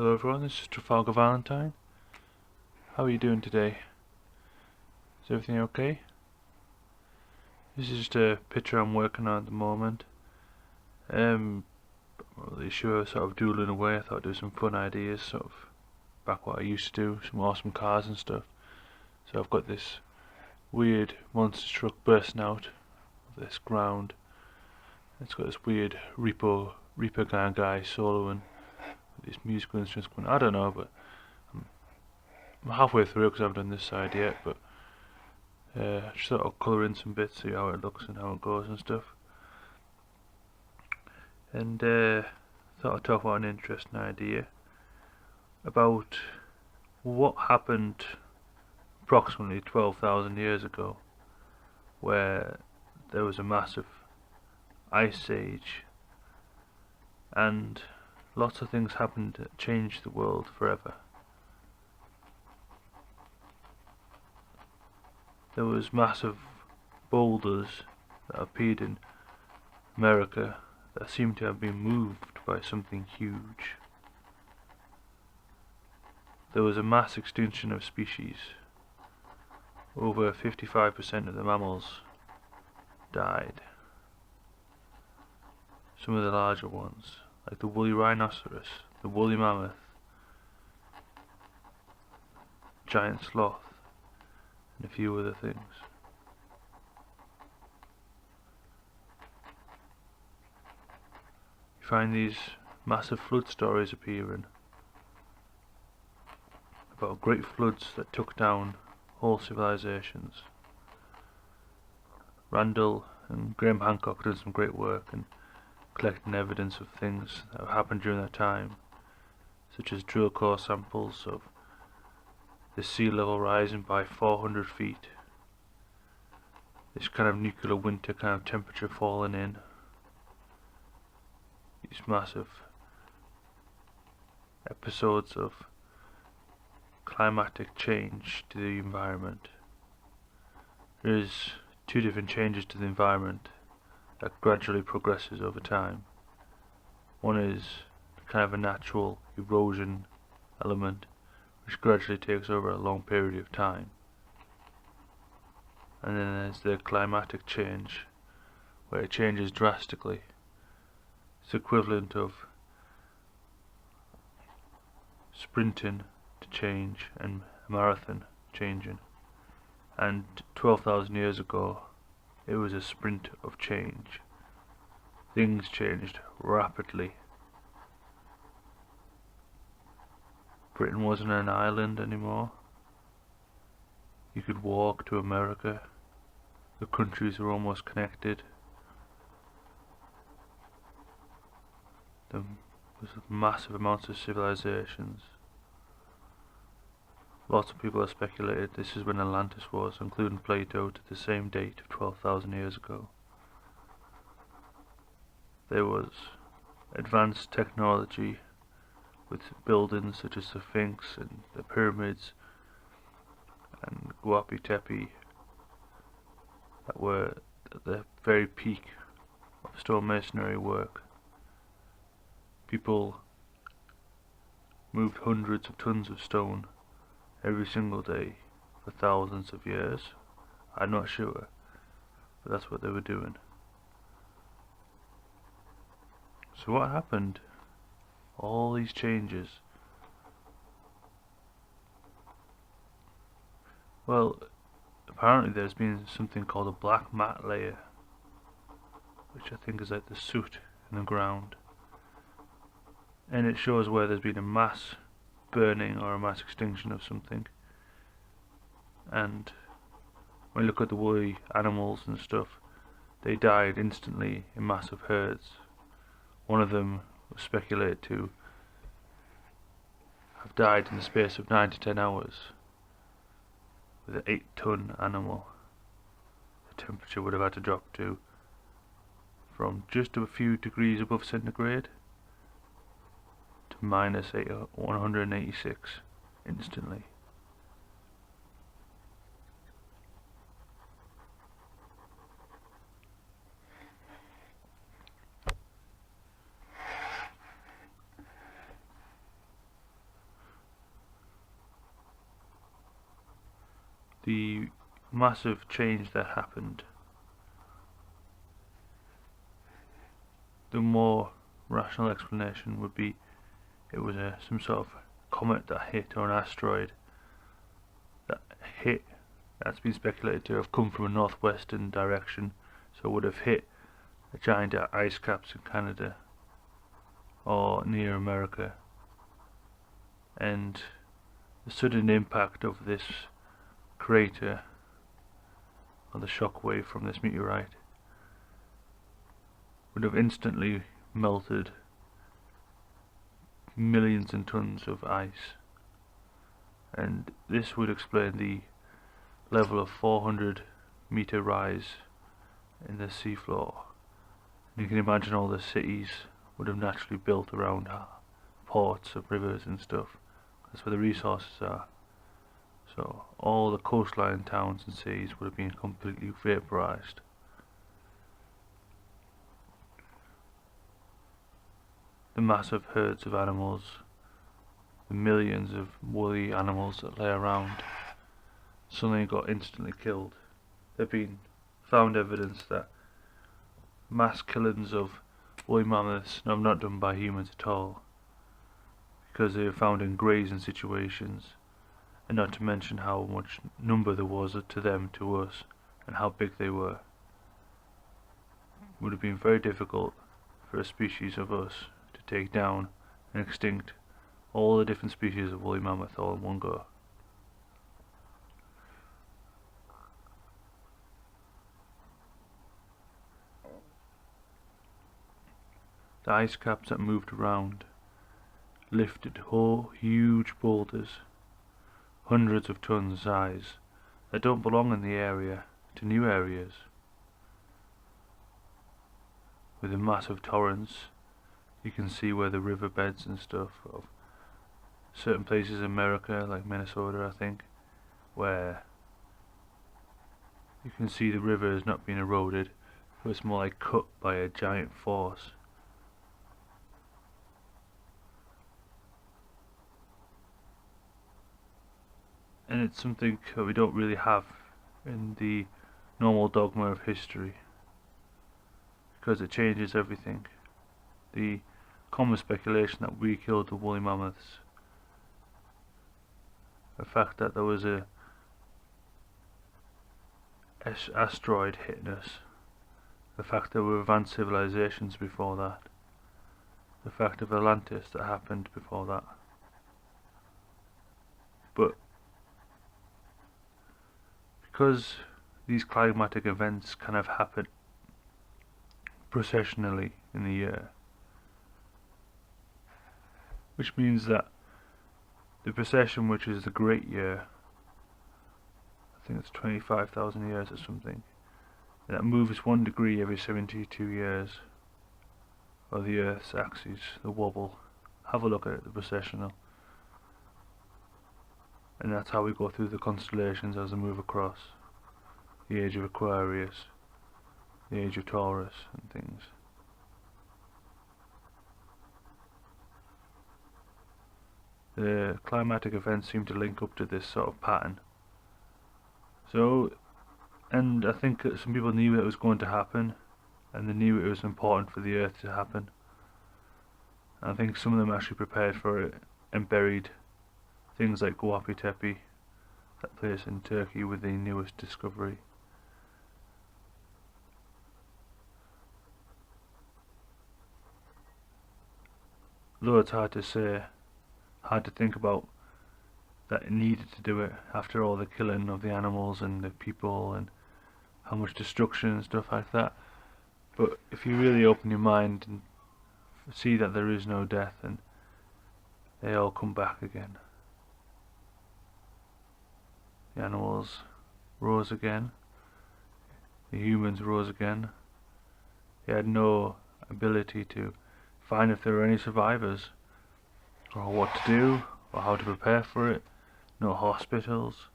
Hello everyone, this is Travalgar Vallertine. How are you doing today? Is everything okay? This is just a picture I'm working on at the moment. I'm not really sure, sort of doodling away. I thought I'd do some fun ideas, sort of back what I used to do, some awesome cars and stuff. So I've got this weird monster truck bursting out of this ground. It's got this weird Reaper kind of guy soloing with these musical instruments going. I don't know, but I'm halfway through because I haven't done this side yet, but just thought I'll colour in some bits, see how it looks and how it goes and stuff. And thought I'd talk about an interesting idea about what happened approximately 12,000 years ago, where there was a massive ice age and lots of things happened that changed the world forever. There was massive boulders that appeared in America that seemed to have been moved by something huge. There was a mass extinction of species. Over 55% of the mammals died. Some of the larger ones, like the woolly rhinoceros, the woolly mammoth, giant sloth, and a few other things. You find these massive flood stories appearing about great floods that took down whole civilizations. Randall and Graham Hancock did some great work in collecting evidence of things that happened during that time, such as drill core samples of the sea level rising by 400 feet, this kind of nuclear winter kind of temperature falling in, these massive episodes of climatic change to the environment. There's two different changes to the environment that gradually progresses over time. One is kind of a natural erosion element which gradually takes over a long period of time. And then there's the climatic change where it changes drastically. It's equivalent of sprinting to change and a marathon changing. And 12,000 years ago it was a sprint of change. Things changed rapidly. Britain wasn't an island anymore. You could walk to America. The countries were almost connected. There was massive amounts of civilizations. Lots of people have speculated this is when Atlantis was, including Plato, to the same date of 12,000 years ago. There was advanced technology with buildings such as the Sphinx and the pyramids and Guapi Tepe that were at the very peak of stonemasonry work. People moved hundreds of tons of stone every single day for thousands of years. I'm not sure, but that's what they were doing. So what happened? All these changes. Well, apparently there's been something called a black mat layer, which I think is like the soot in the ground, and it shows where there's been a mass burning or a mass extinction of something. And when you look at the woolly animals and stuff, they died instantly in massive herds. One of them was speculated to have died in the space of 9 to 10 hours with an 8-ton animal. The temperature would have had to drop to from just a few degrees above centigrade to minus 186 instantly. the massive change that happened, the more rational explanation would be it was some sort of comet that hit, or an asteroid that hit, that's been speculated to have come from a northwestern direction, so it would have hit the giant ice caps in Canada or near America, and the sudden impact of this crater, or the shock wave from this meteorite, would have instantly melted millions of tons of ice, and this would explain the level of 400-meter rise in the seafloor. You can imagine all the cities would have naturally built around ports of rivers and stuff. That's where the resources are. So all the coastline towns and cities would have been completely vaporized. The massive herds of animals, the millions of woolly animals that lay around, suddenly got instantly killed. There have been found evidence that mass killings of woolly mammoths have not done by humans at all, because they were found in grazing situations, and not to mention how much number there was to them, to us, and how big they were. It would have been very difficult for a species of us to take down and extinct all the different species of woolly mammoth all in one go. The ice caps that moved around lifted whole huge boulders, hundreds of tons size, that don't belong in the area, to new areas. With the massive torrents, you can see where the riverbeds and stuff of certain places in America, like Minnesota I think, where you can see the river has not been eroded, but it's more like cut by a giant force. And it's something that we don't really have in the normal dogma of history, because it changes everything. The common speculation that we killed the woolly mammoths, the fact that there was a asteroid hitting us, the fact there were advanced civilizations before that, the fact of Atlantis that happened before that. But because these climatic events kind of happen processionally in the year, which means that the procession, which is the Great Year, I think it's 25,000 years or something, that moves 1 degree every 72 years, or the Earth's axis, the wobble. Have a look at it, the processional. And that's how we go through the constellations as they move across. The age of Aquarius, the age of Taurus and things. The climatic events seem to link up to this sort of pattern. So, and I think that some people knew it was going to happen, and they knew it was important for the Earth to happen. And I think some of them actually prepared for it and buried things like Göbekli Tepe, that place in Turkey with the newest discovery. Though it's hard to say, hard to think about that it needed to do it after all the killing of the animals and the people and how much destruction and stuff like that. But if you really open your mind and see that there is no death, and they all come back again. The animals rose again, the humans rose again. They had no ability to find if there were any survivors, or what to do, or how to prepare for it. No hospitals,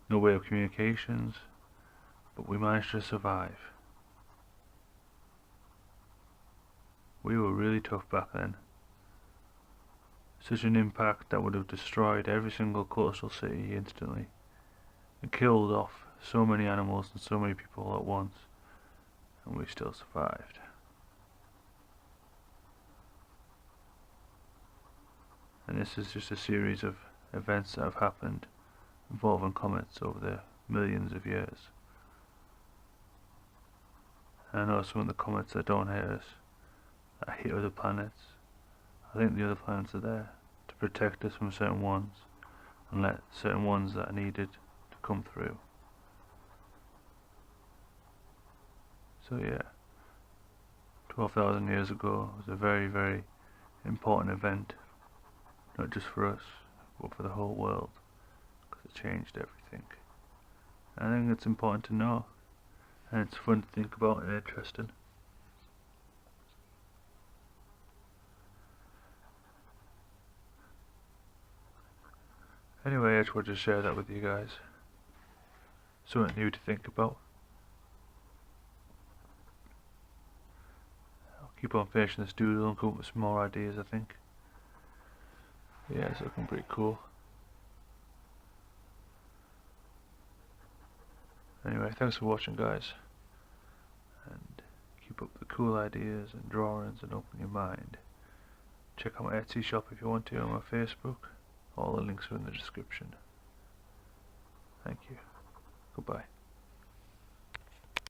no way of communications, but we managed to survive. We were really tough back then. Such an impact that would have destroyed every single coastal city instantly. and killed off so many animals and so many people at once, and we still survived. And this is just a series of events that have happened involving comets over the millions of years. And I know some of the comets that don't hit us, that hit other planets, I think the other planets are there to protect us from certain ones and let certain ones that are needed to come through. So yeah, 12,000 years ago was a very, very important event, not just for us, but for the whole world, because it changed everything. And I think it's important to know, and it's fun to think about and interesting. Anyway, I just wanted to share that with you guys. Something new to think about. I'll keep on finishing this doodle and come up with some more ideas, I think. Yeah, it's looking pretty cool. Anyway, thanks for watching, guys. And keep up the cool ideas and drawings and open your mind. Check out my Etsy shop if you want to, on my Facebook. All the links are in the description. Thank you. Goodbye.